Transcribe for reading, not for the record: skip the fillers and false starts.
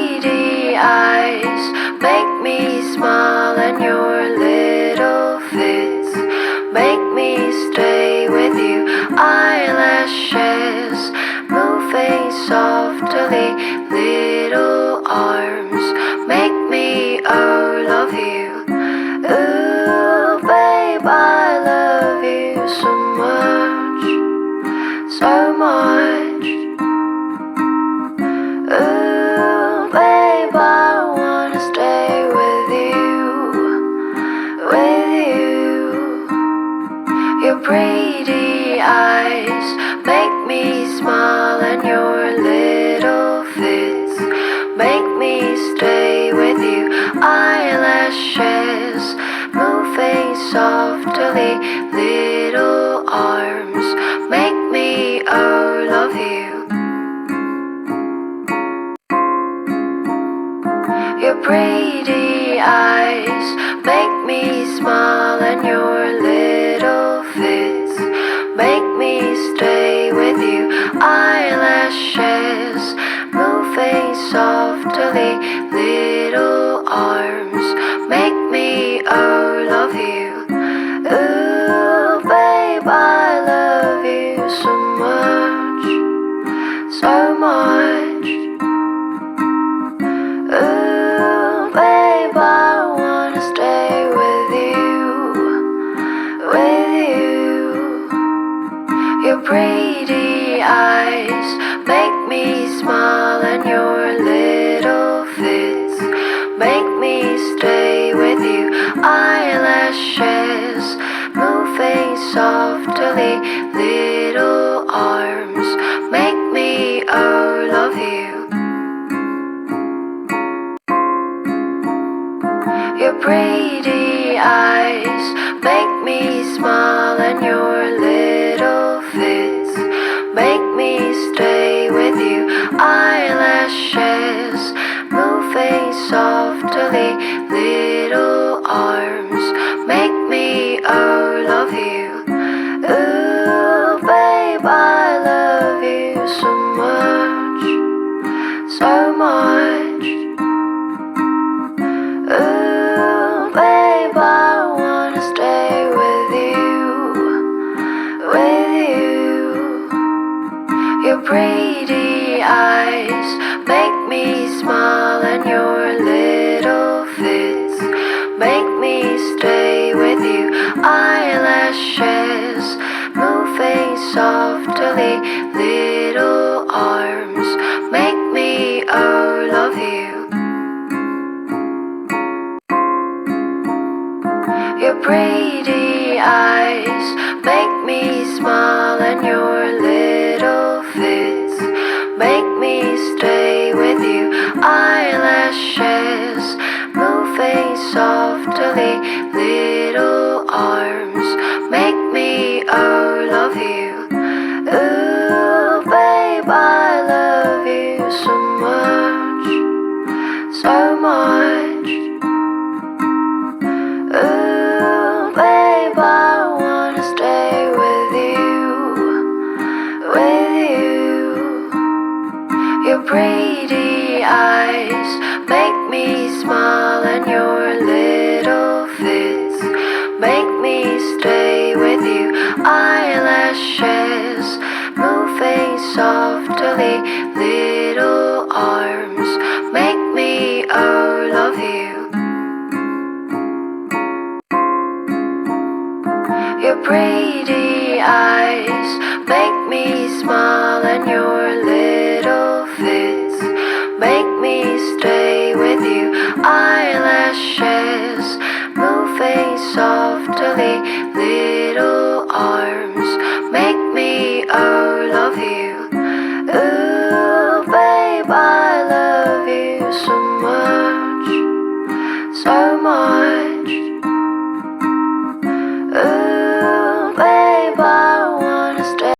pretty eyes make me smile, and your little fits make me stay with you. Eyelashes moving softly, little arms make me love you. Ooh, babe, I love you so much, so much. Ooh, babe, I wanna stay with you. Your pretty eyes make me smile, and your little fits make me stay with you. Eyelashes moving softly, little arms make me love you. Your pretty eyes make me smile, and your little fits make me stay with you. Eyelashes moving softly, little arms make me love you. Ooh, babe, I love you so much, so much. Ooh, babe, I wanna stay with you. Your pretty eyes make me smile, and your little fits make me stay with you. Eyelashes moving softly, little arms make me love you. Your pretty eyes make me smile, and your little fits make me stay with you. Eyelashes moving softly, little arms make me love you. Ooh, babe, I love you so much, so much. Ooh, babe, I wanna stay with you. Your pretty eyes make me smile, and your little fits make me stay with you. Eyelashes moving softly, little arms make me love you. Your pretty eyes make me smile, and your little fits make me stay with you. Eyelashes moving softly, little arms make me love you. Ooh, babe, I love you so much, so much. Ooh, babe, I wanna stay with you. Your pretty eyes make me smile, and your little fits make me stay with you. Eyelashes moving softly, little arms make me love you. Your pretty eyes make me smile, and your little fits make me stay with you. Eyelashes moving softly, little arms make me love you.